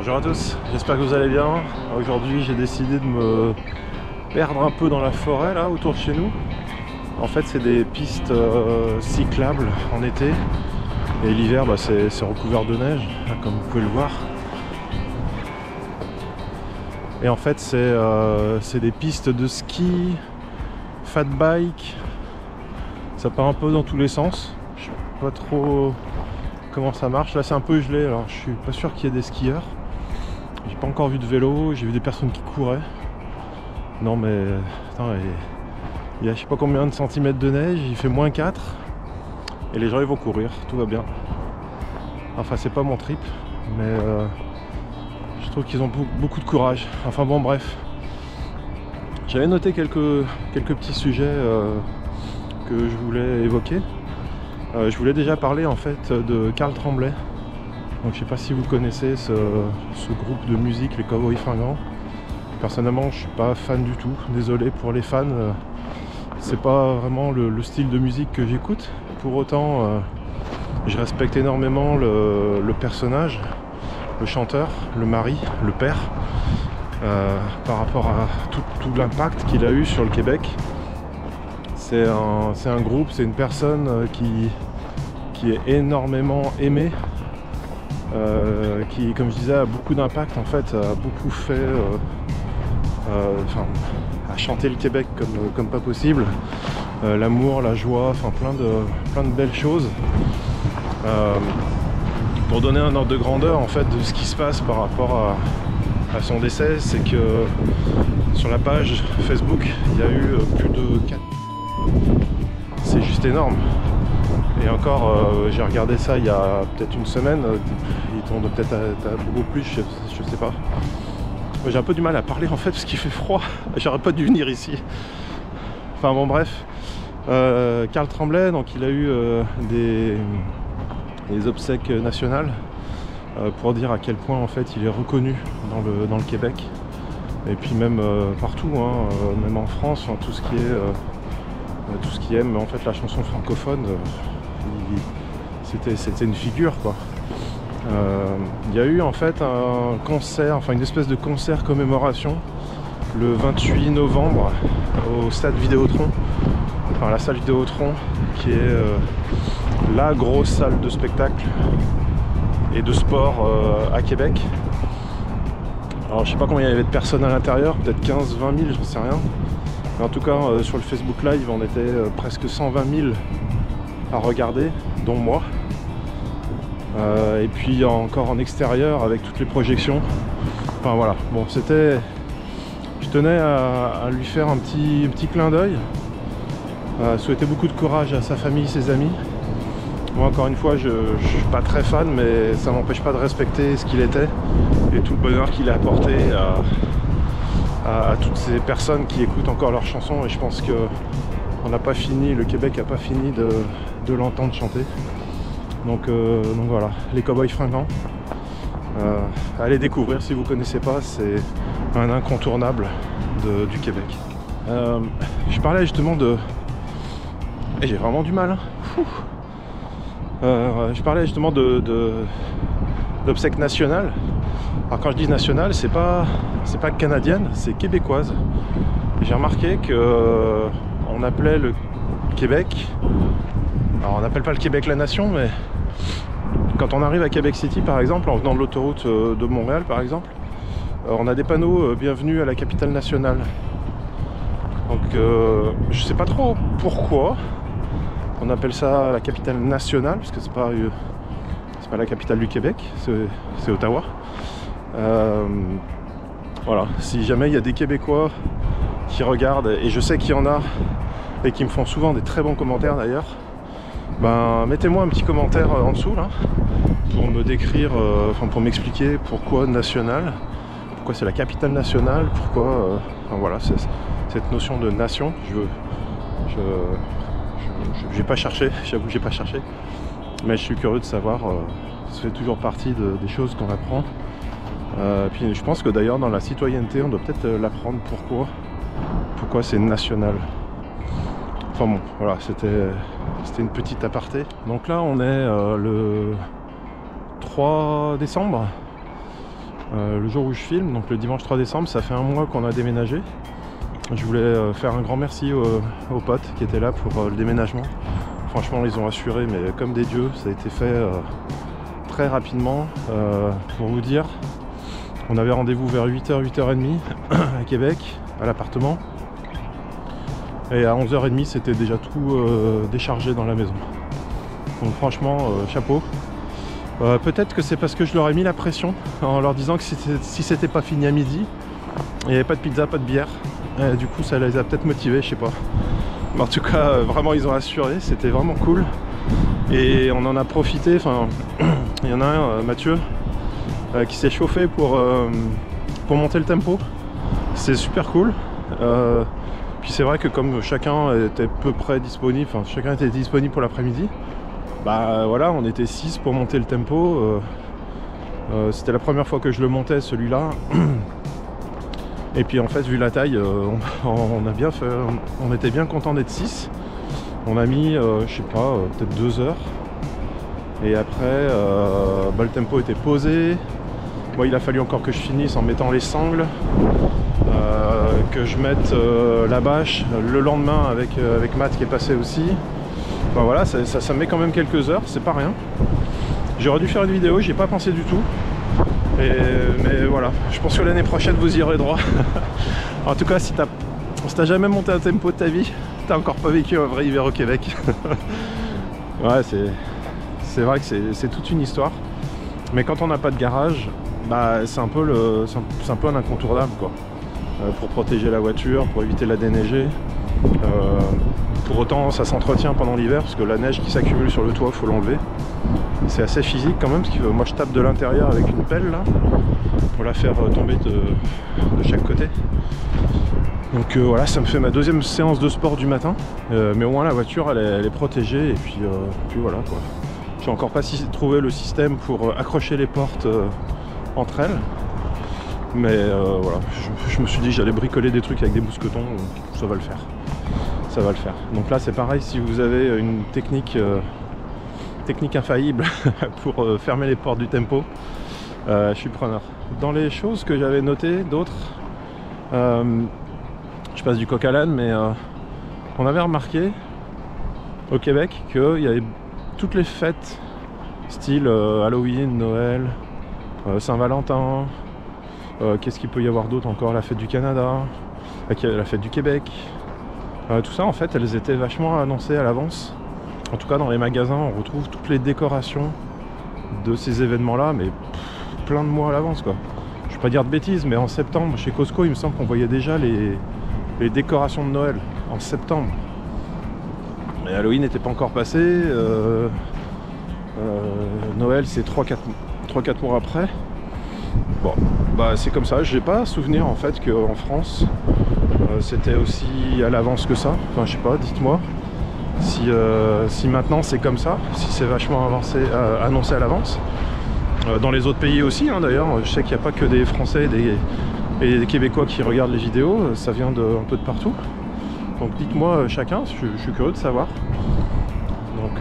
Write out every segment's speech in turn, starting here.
Bonjour à tous, j'espère que vous allez bien. Aujourd'hui j'ai décidé de me perdre un peu dans la forêt là autour de chez nous. En fait c'est des pistes cyclables en été et l'hiver c'est recouvert de neige là, comme vous pouvez le voir. Et en fait c'est des pistes de ski, fat bike, ça part un peu dans tous les sens. Je sais pas trop comment ça marche, là c'est un peu gelé alors je suis pas sûr qu'il y ait des skieurs. J'ai pas encore vu de vélo, j'ai vu des personnes qui couraient. Non mais attends, il y a je sais pas combien de centimètres de neige, il fait -4 et les gens ils vont courir, tout va bien. Enfin c'est pas mon trip, mais je trouve qu'ils ont beaucoup de courage. Enfin bon bref. J'avais noté quelques petits sujets que je voulais évoquer. Je voulais déjà parler en fait de Carl Tremblay. Donc je sais pas si vous connaissez ce groupe de musique, les Cowboys Fringants. Personnellement je suis pas fan du tout, désolé pour les fans, c'est pas vraiment le style de musique que j'écoute. Pour autant je respecte énormément le personnage, le chanteur, le mari, le père, par rapport à tout l'impact qu'il a eu sur le Québec. C'est un groupe, c'est une personne qui est énormément aimée. Qui, comme je disais, a beaucoup d'impact en fait, a beaucoup fait, a chanté le Québec comme pas possible, l'amour, la joie, enfin plein de belles choses. Pour donner un ordre de grandeur en fait de ce qui se passe par rapport à son décès, c'est que sur la page Facebook il y a eu plus de 4. C'est juste énorme. Et encore, j'ai regardé ça il y a peut-être une semaine, il tourne peut-être à beaucoup plus, je sais pas. J'ai un peu du mal à parler en fait parce qu'il fait froid, j'aurais pas dû venir ici. Enfin bon bref, Carl Tremblay, donc il a eu des obsèques nationales pour dire à quel point en fait il est reconnu dans le Québec. Et puis même partout, hein, même en France, tout ce qui aime en fait la chanson francophone. C'était une figure quoi. Il y a eu en fait un concert, enfin une espèce de concert commémoration le 28 novembre au stade Vidéotron, enfin la salle Vidéotron qui est la grosse salle de spectacle et de sport à Québec. Alors je sais pas combien il y avait de personnes à l'intérieur, peut-être 15-20 000, j'en sais rien. Mais en tout cas sur le Facebook Live on était presque 120 000 à regarder, dont moi. Et puis encore en extérieur avec toutes les projections. Enfin voilà, bon c'était... Je tenais à lui faire un petit clin d'œil. Souhaiter beaucoup de courage à sa famille, ses amis. Moi encore une fois je suis pas très fan, mais ça m'empêche pas de respecter ce qu'il était et tout le bonheur qu'il a apporté à toutes ces personnes qui écoutent encore leurs chansons. Et je pense que on n'a pas fini, le Québec n'a pas fini de l'entendre chanter. Donc voilà, les Cowboys Fringants. Allez découvrir si vous ne connaissez pas, c'est un incontournable du Québec. Je parlais justement de... Et j'ai vraiment du mal. Hein. Je parlais justement d'obsèques nationales. Alors quand je dis nationale, c'est pas canadienne, c'est québécoise. J'ai remarqué que on appelait le Québec, alors on n'appelle pas le Québec la nation, mais quand on arrive à Québec City par exemple, en venant de l'autoroute de Montréal par exemple, on a des panneaux bienvenue à la capitale nationale. Donc je sais pas trop pourquoi on appelle ça la capitale nationale, parce que c'est pas la capitale du Québec, c'est Ottawa. Voilà, si jamais il y a des Québécois qui regardent, et je sais qu'il y en a et qui me font souvent des très bons commentaires d'ailleurs, ben mettez-moi un petit commentaire en dessous là pour me décrire, enfin pour m'expliquer pourquoi national, pourquoi c'est la capitale nationale, pourquoi enfin voilà, cette notion de nation. J'ai pas cherché, j'avoue que j'ai pas cherché, mais je suis curieux de savoir, ça fait toujours partie des choses qu'on apprend. Puis je pense que d'ailleurs dans la citoyenneté on doit peut-être l'apprendre pourquoi c'est national. Enfin bon, voilà, c'était une petite aparté. Donc là on est le 3 décembre. le jour où je filme, donc le dimanche 3 décembre, ça fait un mois qu'on a déménagé. Je voulais faire un grand merci aux potes qui étaient là pour le déménagement. Franchement, ils ont assuré, mais comme des dieux, ça a été fait très rapidement. Pour vous dire, on avait rendez-vous vers 8h, 8h30 à Québec, à l'appartement. Et à 11h30, c'était déjà tout déchargé dans la maison. Donc franchement, chapeau. Peut-être que c'est parce que je leur ai mis la pression en leur disant que si c'était pas fini à midi, il n'y avait pas de pizza, pas de bière. Et du coup, ça les a peut-être motivés, je sais pas. Mais en tout cas, vraiment, ils ont assuré, c'était vraiment cool. Et on en a profité, enfin, il y en a un, Mathieu, qui s'est chauffé pour monter le tempo. C'est super cool. Puis c'est vrai que comme chacun était peu près disponible, enfin chacun était disponible pour l'après-midi, bah voilà, on était 6 pour monter le tempo. C'était la première fois que je le montais, celui-là. Et puis en fait, vu la taille, on a bien fait, on était bien content d'être 6. On a mis, je sais pas, peut-être 2 heures. Et après, bah, le tempo était posé. Moi, il a fallu encore que je finisse en mettant les sangles. Que je mette la bâche le lendemain avec Matt qui est passé aussi. Enfin, voilà, ça met quand même quelques heures, c'est pas rien. J'aurais dû faire une vidéo, j'y ai pas pensé du tout. Mais voilà, je pense que l'année prochaine vous y aurez droit. En tout cas, si t'as jamais monté un tempo de ta vie, t'as encore pas vécu un vrai hiver au Québec. Ouais, c'est vrai que c'est toute une histoire. Mais quand on n'a pas de garage, bah, c'est un peu un incontournable quoi. Pour protéger la voiture, pour éviter la déneiger. Pour autant, ça s'entretient pendant l'hiver parce que la neige qui s'accumule sur le toit, il faut l'enlever. C'est assez physique quand même parce que moi je tape de l'intérieur avec une pelle là pour la faire tomber de chaque côté. Donc voilà, ça me fait ma deuxième séance de sport du matin. Mais au moins la voiture elle est protégée et puis voilà quoi. J'ai encore pas trouvé le système pour accrocher les portes entre elles. Mais voilà, je me suis dit que j'allais bricoler des trucs avec des mousquetons, ça va le faire. Ça va le faire. Donc là c'est pareil, si vous avez une technique infaillible pour fermer les portes du tempo, je suis preneur. Dans les choses que j'avais notées, d'autres, je passe du coq à l'âne, mais on avait remarqué au Québec qu'il y avait toutes les fêtes, style Halloween, Noël, Saint-Valentin. Qu'est-ce qu'il peut y avoir d'autre encore? La fête du Canada, la fête du Québec. Tout ça en fait elles étaient vachement annoncées à l'avance. En tout cas dans les magasins on retrouve toutes les décorations de ces événements là, mais plein de mois à l'avance quoi. Je vais pas dire de bêtises, mais en septembre chez Costco il me semble qu'on voyait déjà les décorations de Noël en septembre. Et Halloween n'était pas encore passé. Noël c'est 3-4 mois après. Bon, bah c'est comme ça, j'ai pas souvenir en fait qu'en France c'était aussi à l'avance que ça. Enfin je sais pas, dites-moi si maintenant c'est comme ça, si c'est vachement annoncé à l'avance. Dans les autres pays aussi hein, d'ailleurs, je sais qu'il n'y a pas que des Français et des Québécois qui regardent les vidéos, ça vient un peu de partout. Donc dites-moi chacun, je suis curieux de savoir. Donc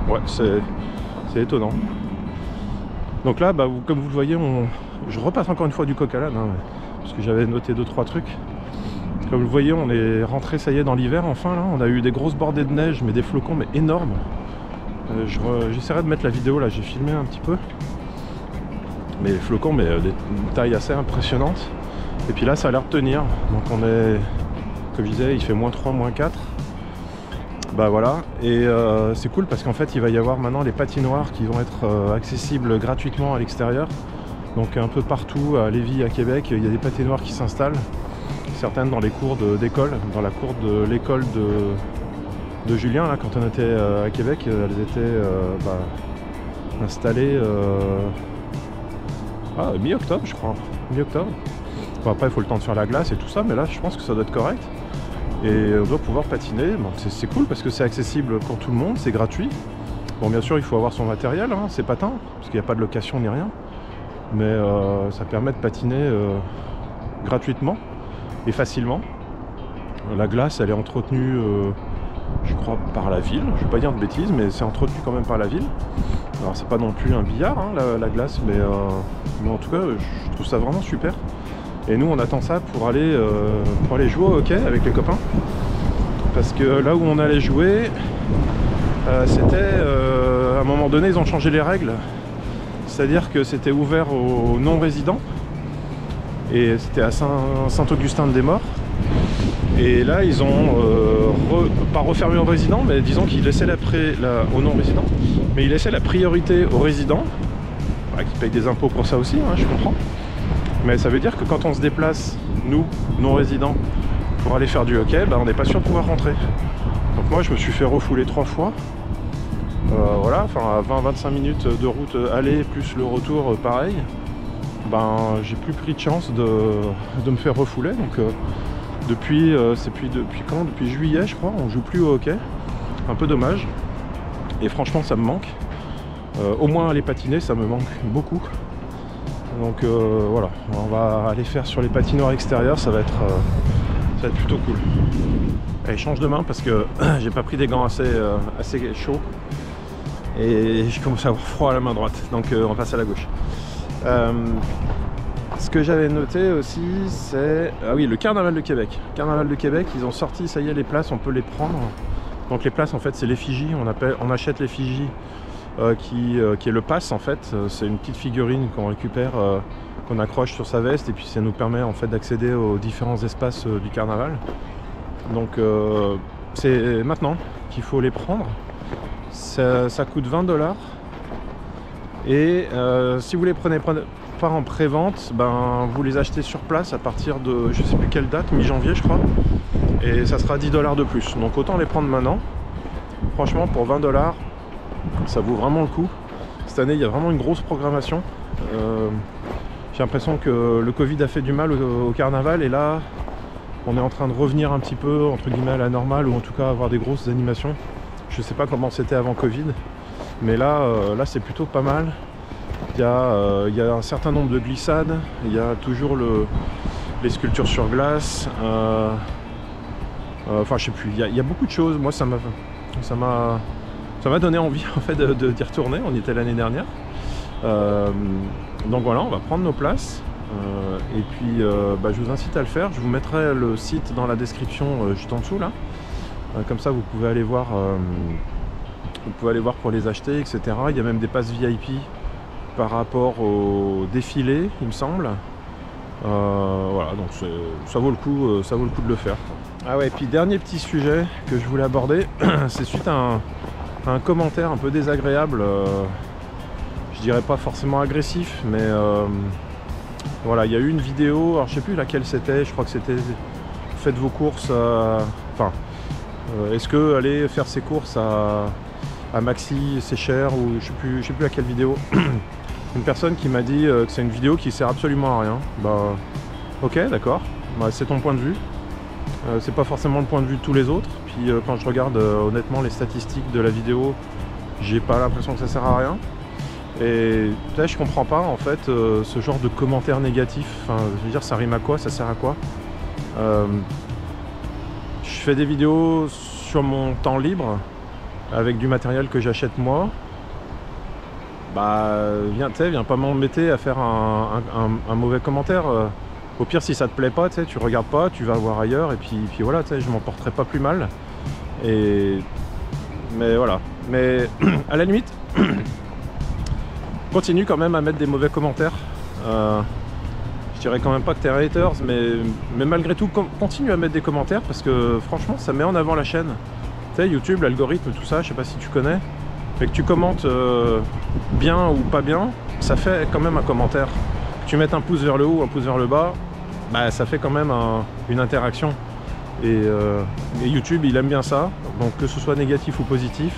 ouais, c'est étonnant. Donc là, bah, comme vous le voyez, je repasse encore une fois du coq à l'âne, hein, parce que j'avais noté 2-3 trucs. Comme vous le voyez, on est rentré, ça y est, dans l'hiver, enfin là. On a eu des grosses bordées de neige, mais des flocons, mais énormes. J'essaierai de mettre la vidéo, là, j'ai filmé un petit peu. Mais les flocons, mais des tailles assez impressionnantes. Et puis là, ça a l'air de tenir. Donc on est, comme je disais, il fait -3, -4. Bah voilà, et c'est cool parce qu'en fait il va y avoir maintenant les patinoires qui vont être accessibles gratuitement à l'extérieur. Donc un peu partout à Lévis, à Québec, il y a des patinoires qui s'installent. Certaines dans les cours d'école, dans la cour de l'école de Julien, là, quand on était à Québec, elles étaient installées mi-octobre je crois, mi-octobre. Bon, après il faut le temps de faire la glace et tout ça, mais là je pense que ça doit être correct. Et on doit pouvoir patiner, bon, c'est cool parce que c'est accessible pour tout le monde, c'est gratuit. Bon bien sûr il faut avoir son matériel, hein, ses patins, parce qu'il n'y a pas de location ni rien. Mais ça permet de patiner gratuitement et facilement. La glace elle est entretenue je crois par la ville, je vais pas dire de bêtises, mais c'est entretenu quand même par la ville. Alors c'est pas non plus un billard hein, la glace, mais en tout cas je trouve ça vraiment super. Et nous on attend ça pour aller jouer au hockey avec les copains. Parce que là où on allait jouer, c'était à un moment donné ils ont changé les règles. C'est-à-dire que c'était ouvert aux non-résidents. Et c'était à Saint-Augustin-de-Desmaures. Et là, ils ont pas refermé aux résidents, mais disons qu'ils laissaient aux non-résidents, mais ils laissaient la priorité aux résidents, qui payent des impôts pour ça aussi, hein, je comprends. Mais ça veut dire que quand on se déplace, nous, non-résidents, pour aller faire du hockey, on n'est pas sûr de pouvoir rentrer. Donc moi, je me suis fait refouler 3 fois. Voilà, enfin à 20-25 minutes de route aller, plus le retour pareil. J'ai plus pris de chance de me faire refouler. Donc depuis quand? Depuis juillet je crois, on joue plus au hockey. Un peu dommage. Et franchement ça me manque. Au moins aller patiner ça me manque beaucoup. Donc voilà, on va aller faire sur les patinoires extérieures, ça va être plutôt cool. Allez, change de main parce que j'ai pas pris des gants assez chauds. Et je commence à avoir froid à la main droite. Donc on passe à la gauche. Ce que j'avais noté aussi, c'est... Ah oui, le Carnaval de Québec. Carnaval de Québec, ils ont sorti, ça y est, les places, on peut les prendre. Donc les places, en fait, c'est l'effigie. On achète l'effigie qui est le pass, en fait. C'est une petite figurine qu'on récupère, qu'on accroche sur sa veste. Et puis ça nous permet, en fait, d'accéder aux différents espaces du Carnaval. Donc c'est maintenant qu'il faut les prendre. Ça coûte 20 $. Et si vous les prenez pas en pré-vente, vous les achetez sur place à partir de je sais plus quelle date, mi-janvier je crois, et ça sera 10 $ de plus. Donc autant les prendre maintenant. Franchement pour 20 $, ça vaut vraiment le coup. Cette année il y a vraiment une grosse programmation. J'ai l'impression que le Covid a fait du mal au carnaval, et là on est en train de revenir un petit peu entre guillemets à la normale, ou en tout cas avoir des grosses animations. Je sais pas comment c'était avant Covid, mais là c'est plutôt pas mal. Il y a un certain nombre de glissades, il y a toujours les sculptures sur glace, enfin je sais plus, il y a beaucoup de choses. Moi ça m'a donné envie en fait d'y retourner. On y était l'année dernière, donc voilà, on va prendre nos places, et puis je vous incite à le faire. Je vous mettrai le site dans la description juste en dessous là, comme ça vous pouvez aller voir. Vous pouvez aller voir pour les acheter, etc. Il y a même des passes VIP par rapport au défilé, il me semble. Voilà, donc ça vaut le coup de le faire. Ah ouais, et puis dernier petit sujet que je voulais aborder, c'est suite à un commentaire un peu désagréable, je dirais pas forcément agressif, mais voilà, il y a eu une vidéo, alors je sais plus laquelle c'était, je crois que c'était faites vos courses, est-ce que aller faire ses courses à Maxi c'est cher, ou je sais plus laquelle vidéo. Une personne qui m'a dit que c'est une vidéo qui sert absolument à rien. Ok, d'accord, c'est ton point de vue, c'est pas forcément le point de vue de tous les autres. Puis quand je regarde honnêtement les statistiques de la vidéo, j'ai pas l'impression que ça sert à rien. Et peut-être je comprends pas en fait ce genre de commentaires négatifs. Enfin, je veux dire, ça rime à quoi, ça sert à quoi? Je fais des vidéos sur mon temps libre avec du matériel que j'achète moi. Viens pas m'embêter à faire un mauvais commentaire. Au pire, si ça te plaît pas, tu regardes pas, tu vas voir ailleurs, et puis voilà, je m'en porterai pas plus mal. Mais voilà, mais à la limite continue quand même à mettre des mauvais commentaires. Je dirais quand même pas que t'es haters, mais malgré tout continue à mettre des commentaires, parce que franchement ça met en avant la chaîne. Tu sais, YouTube, l'algorithme, tout ça, je sais pas si tu connais, mais que tu commentes bien ou pas bien, ça fait quand même un commentaire. Que tu mettes un pouce vers le haut, un pouce vers le bas, ça fait quand même une interaction. Et YouTube il aime bien ça, donc que ce soit négatif ou positif,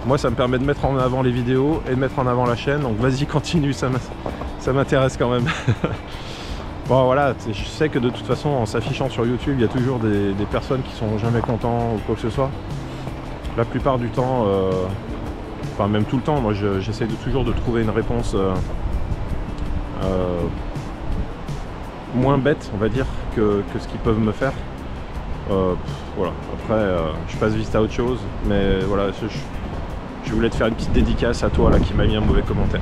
moi ça me permet de mettre en avant les vidéos et de mettre en avant la chaîne. Donc vas-y, continue, ça m'intéresse quand même. Bon voilà, je sais que de toute façon en s'affichant sur YouTube, il y a toujours des personnes qui sont jamais contents ou quoi que ce soit. La plupart du temps, enfin même tout le temps, moi j'essaie toujours de trouver une réponse moins bête, on va dire, que ce qu'ils peuvent me faire. Voilà, après je passe vite à autre chose, mais voilà, je voulais te faire une petite dédicace à toi là qui m'a mis un mauvais commentaire.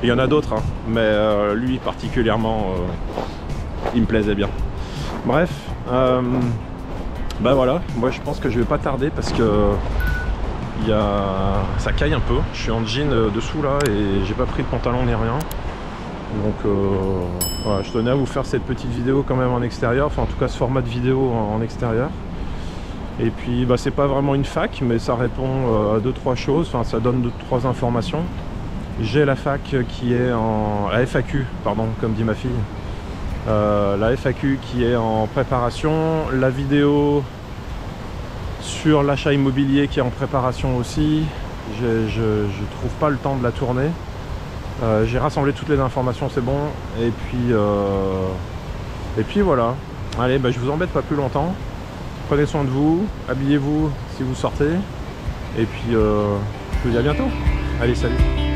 Il y en a d'autres, hein, mais lui particulièrement, il me plaisait bien. Bref, bah voilà, moi je pense que je vais pas tarder parce que ça caille un peu. Je suis en jean dessous là et j'ai pas pris de pantalon ni rien. Donc voilà, je tenais à vous faire cette petite vidéo quand même en extérieur, enfin en tout cas ce format de vidéo en extérieur. Et puis bah, c'est pas vraiment une fac, mais ça répond à 2-3 choses, enfin ça donne 2-3 informations. J'ai la fac qui est en... la FAQ, pardon, comme dit ma fille. La FAQ qui est en préparation, la vidéo sur l'achat immobilier qui est en préparation aussi. Je trouve pas le temps de la tourner. J'ai rassemblé toutes les informations, c'est bon. Et puis voilà. Allez, bah, je vous embête pas plus longtemps. Prenez soin de vous, habillez-vous si vous sortez. Et puis je vous dis à bientôt. Allez, salut.